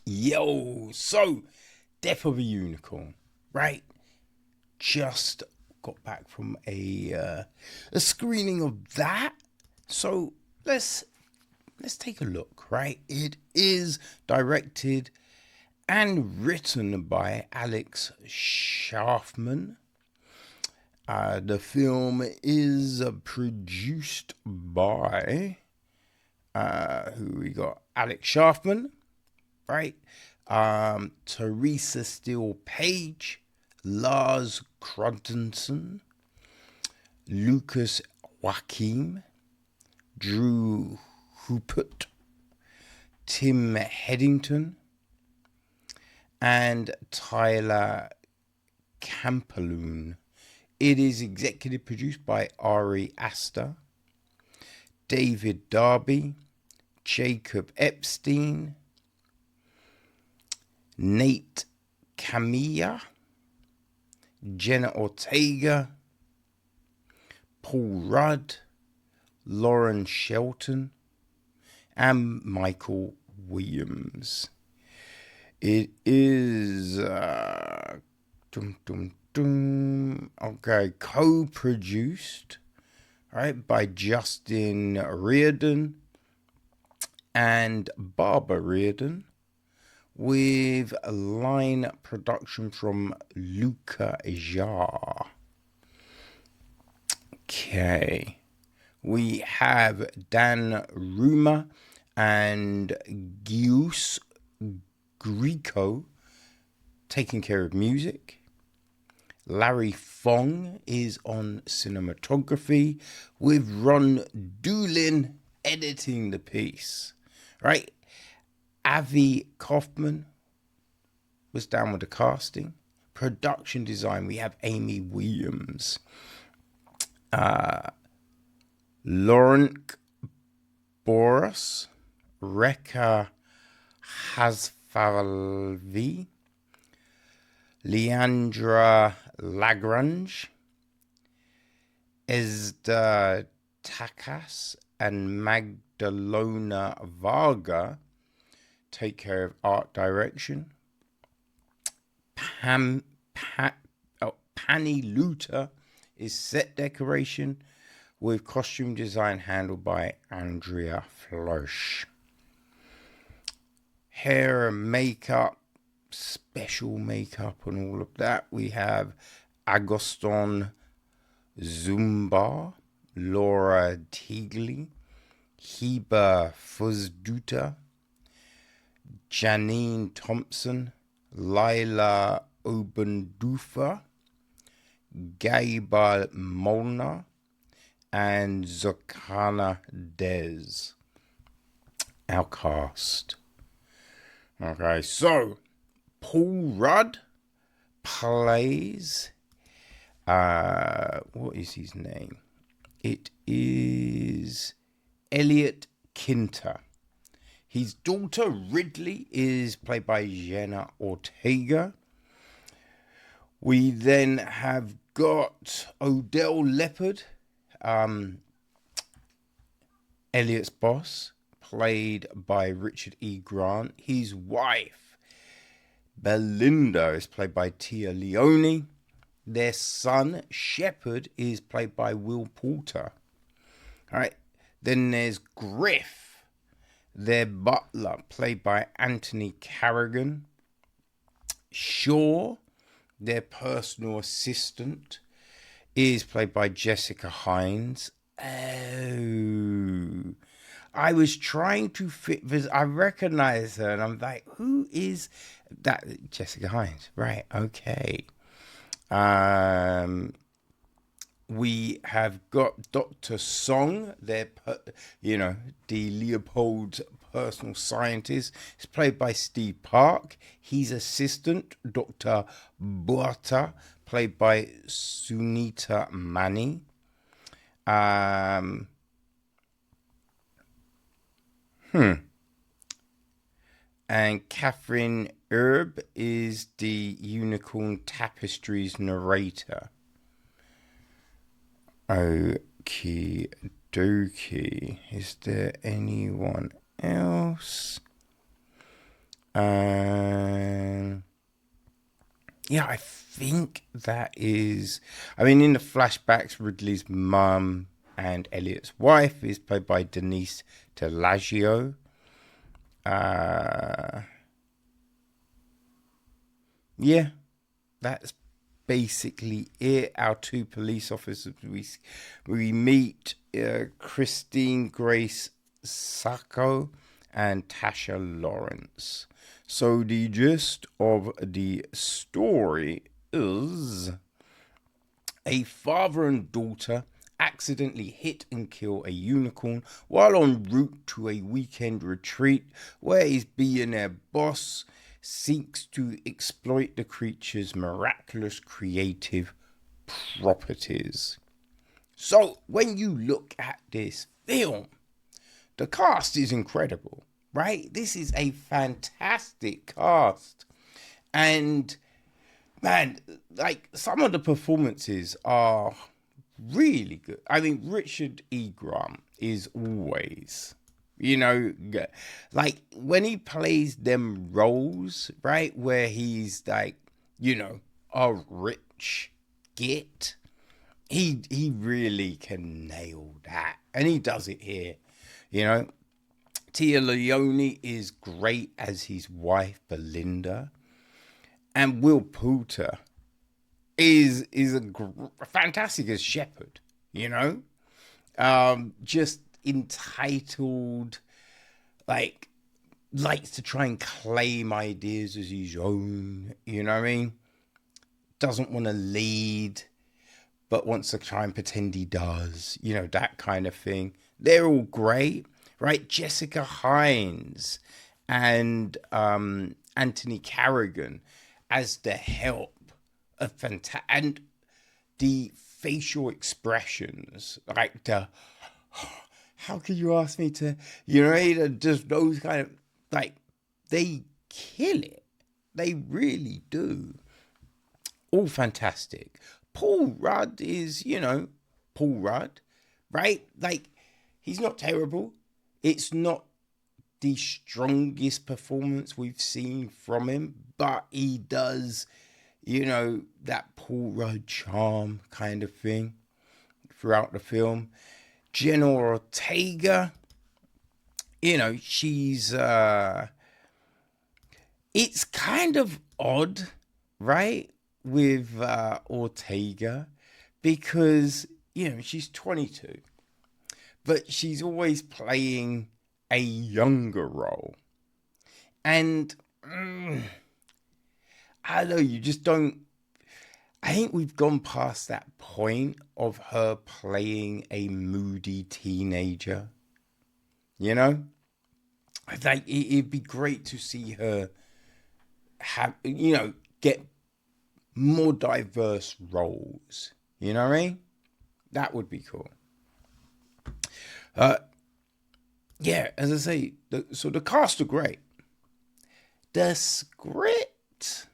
Yo, so Death of a Unicorn, right? Just got back from a screening of that. So let's take a look, right? It is directed and written by Alex Scharfman. The film is produced by who we got? Alex Scharfman, right? Teresa Steele Page, Lars Kruntensen, Lucas Joachim, Drew Hupert, Tim Headington, and Tyler Campaloon. It is executive produced by Ari Aster, David Darby, Jacob Epstein, Nate Camilla, Jenna Ortega, Paul Rudd, Lauren Shelton, and Michael Williams. It is co-produced, right, by Justin Reardon and Barbara Reardon, with a line production from Luca Jar. Okay. We have Dan Ruma and Gius Greco taking care of music. Larry Fong is on cinematography, with Ron Doolin editing the piece. Right? Avi Kaufman was down with the casting. Production design, we have Amy Williams. Laurent Boras, Rekha Hasfalvi, Leandra Lagrange, Ezda Takas, and Magdalena Varga take care of art direction. Pani Luter is set decoration, with costume design handled by Andrea Flosch. Hair and makeup, special makeup and all of that, we have Agoston Zumba, Laura Teagley, Heba Fuzduta, Janine Thompson, Lila Obendufa, Gaiba Molnar, and Zokana Dez. Our cast. Okay, so Paul Rudd plays what is his name? It is Elliot Kinter. His daughter Ridley is played by Jenna Ortega. We then have got Odell Leopard, Elliot's boss, played by Richard E. Grant. His wife, Belinda, is played by Tia Leone. Their son, Shepard, is played by Will Poulter. All right. Then there's Griff, their butler, played by Anthony Carrigan. Shaw, their personal assistant, is played by Jessica Hines. Oh, I was trying to fit this. I recognize her, and I'm like, who is that? Jessica Hines, right? Okay. We have got Dr. Song, D. Leopold's personal scientist. It's played by Steve Park. His assistant, Dr. Buata, played by Sunita Mani. And Catherine Erb is the Unicorn Tapestries narrator. Okie dokie. Is there anyone else? Um, yeah, I think that is. I mean, in the flashbacks, Ridley's mum and Elliot's wife is played by Denise Telagio. Uh, yeah, that's basically it. Our two police officers we meet Christine Grace Sacco and Tasha Lawrence. So the gist of the story is a father and daughter accidentally hit and kill a unicorn while en route to a weekend retreat where his billionaire boss seeks to exploit the creature's miraculous creative properties. So, when you look at this film, the cast is incredible, right? This is a fantastic cast. And man, like some of the performances are really good. I mean, Richard E. Grant is always, like when he plays them roles, right, where he's like, a rich git, he really can nail that, and he does it here. You know, Tia Leone is great as his wife Belinda, and Will Poulter is fantastic as Shepherd. Just entitled, like likes to try and claim ideas as his own. You know what I mean? Doesn't want to lead, but wants to try and pretend he does. That kind of thing. They're all great, right? Jessica Hines and Anthony Carrigan as the help of and the facial expressions, like how could you ask me to, just those kind of, like, they kill it. They really do. All fantastic. Paul Rudd is, Paul Rudd, right? Like, he's not terrible. It's not the strongest performance we've seen from him, but he does, that Paul Rudd charm kind of thing throughout the film. Jenna Ortega, she's, it's kind of odd, right, with Ortega, because, she's 22, but she's always playing a younger role. And I don't know, you just don't. I think we've gone past that point of her playing a moody teenager. Like it'd be great to see her have, get more diverse roles. You know what I mean? That would be cool. Yeah, as I say, so the cast are great. The script,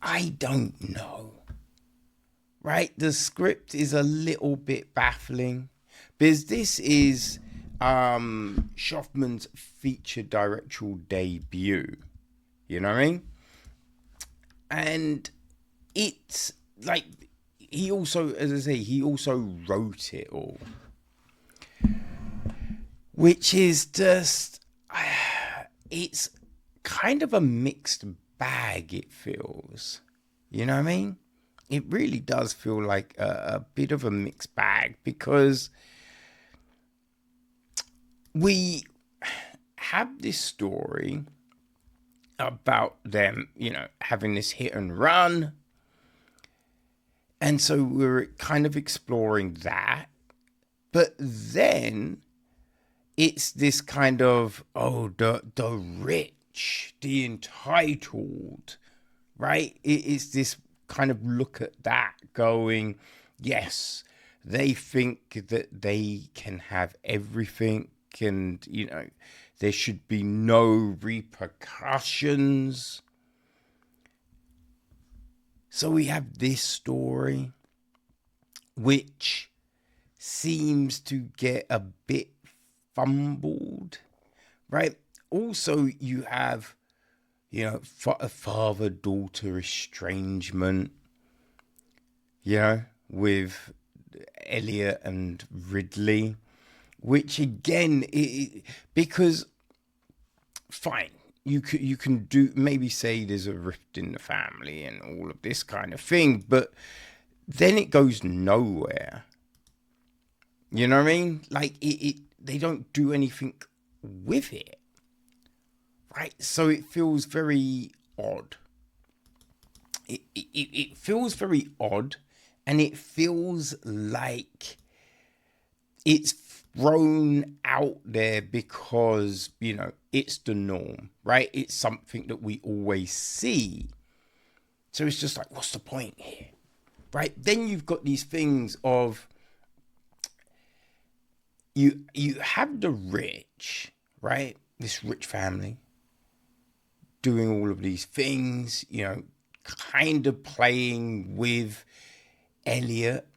I don't know. Right? The script is a little bit baffling because this is Scharfman's feature directorial debut. You know what I mean? And it's like, he also, as I say, he also wrote it all, which is just, it's kind of a mixed bag, it feels. You know what I mean? It really does feel like a bit of a mixed bag, because we have this story about them, having this hit and run. And so we're kind of exploring that. But then it's this kind of, the rich, the entitled, right? It's this kind of look at that going, yes, they think that they can have everything, and, there should be no repercussions. So we have this story, which seems to get a bit fumbled, right? also you have, a father-daughter estrangement, with Elliot and Ridley, which again, because fine, you can do maybe say there's a rift in the family and all of this kind of thing, but then it goes nowhere. You know what I mean? Like they don't do anything with it, right? So it feels very odd. It feels very odd, and it feels like it's thrown out there because, it's the norm, right? It's something that we always see. So it's just like, what's the point here? Right? Then you've got these things of you have the rich, right? This rich family doing all of these things, kind of playing with Elliot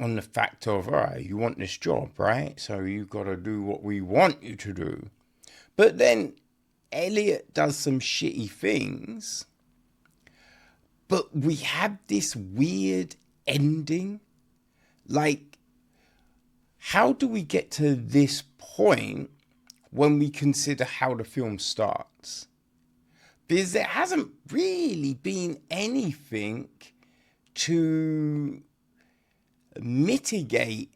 on the fact of, all right, you want this job, right? So you've got to do what we want you to do. But then Elliot does some shitty things, but we have this weird ending. Like, how do we get to this point when we consider how the film starts? Because there hasn't really been anything to mitigate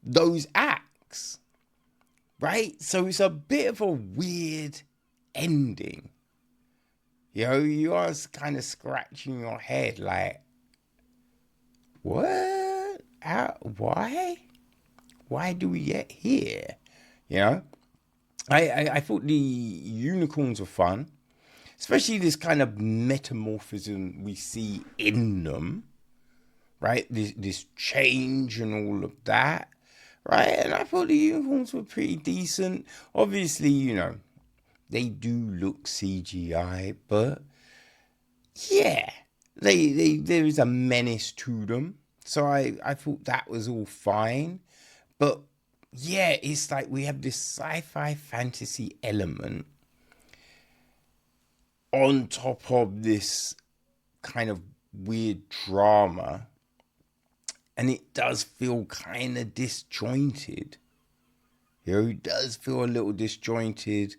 those acts, right? So it's a bit of a weird ending. You are kind of scratching your head like, what? Why? Why do we get here? I thought the unicorns were fun, especially this kind of metamorphism we see in them, right? This change and all of that, right? And I thought the unicorns were pretty decent. Obviously, they do look CGI, but yeah, there is a menace to them. So I thought that was all fine. But yeah, it's like we have this sci-fi fantasy element on top of this kind of weird drama. And it does feel kind of disjointed. It does feel a little disjointed.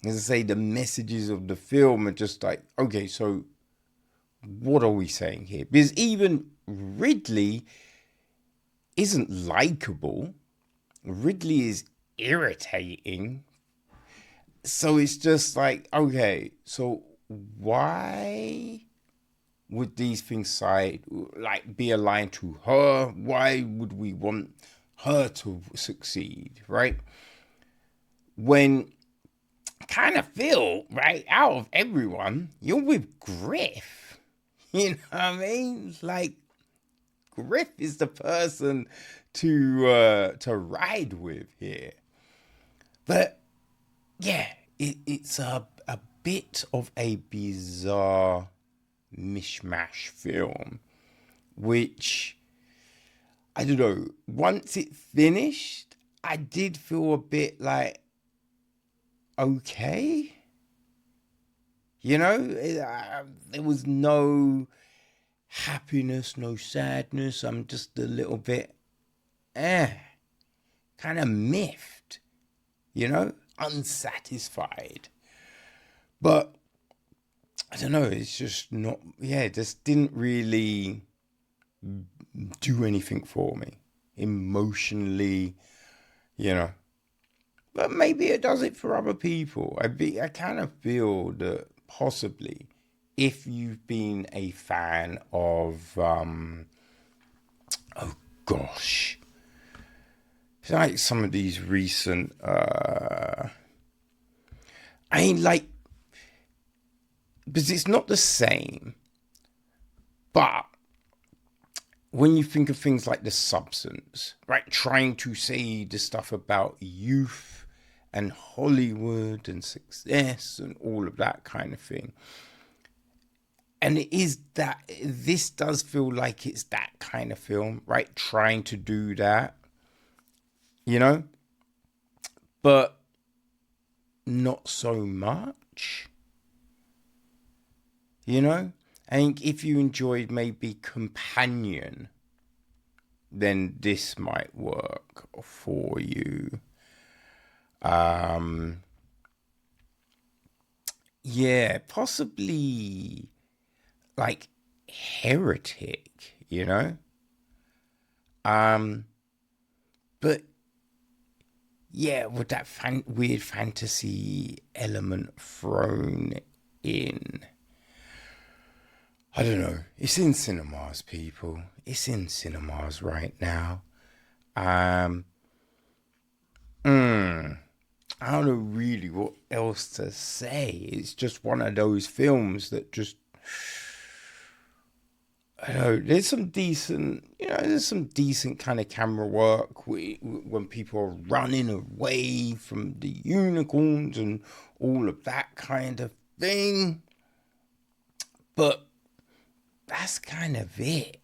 As I say, the messages of the film are just like, okay, so what are we saying here? Because even Ridley isn't likable. Ridley is irritating. So it's just like, okay, so why would these things be aligned to her? Why would we want her to succeed, right? When I kind of feel, right, out of everyone, you're with Griff. You know what I mean? Like, Griff is the person to ride with here. But yeah, it's a bit of a bizarre mishmash film, which, I don't know, once it finished, I did feel a bit like, okay, there was no happiness, no sadness. I'm just a little bit, kind of miffed, unsatisfied. But I don't know, it's just not, it just didn't really do anything for me emotionally, But maybe it does it for other people. I kind of feel that possibly if you've been a fan of, oh gosh, it's like some of these recent, because it's not the same, but when you think of things like The Substance, right, trying to say the stuff about youth and Hollywood and success and all of that kind of thing, and it is that, this does feel like it's that kind of film, right, trying to do that, but not so much. You know? I think if you enjoyed maybe Companion, then this might work for you. Yeah, possibly like Heretic, you know? But yeah, with that weird fantasy element thrown in. I don't know. It's in cinemas, people. It's in cinemas right now. Um, I don't know really what else to say. It's just one of those films that just, I don't know. There's some decent kind of camera work when people are running away from the unicorns and all of that kind of thing. But that's kind of it,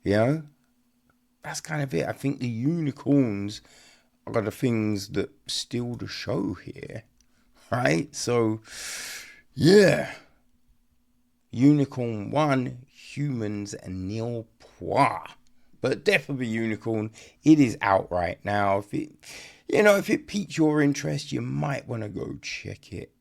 you know? That's kind of it. I think the unicorns are the things that steal the show here, right? So, yeah. Unicorn 1, Humans and Nil Poir. But Death of a Unicorn, it is out right now. If it piques your interest, you might want to go check it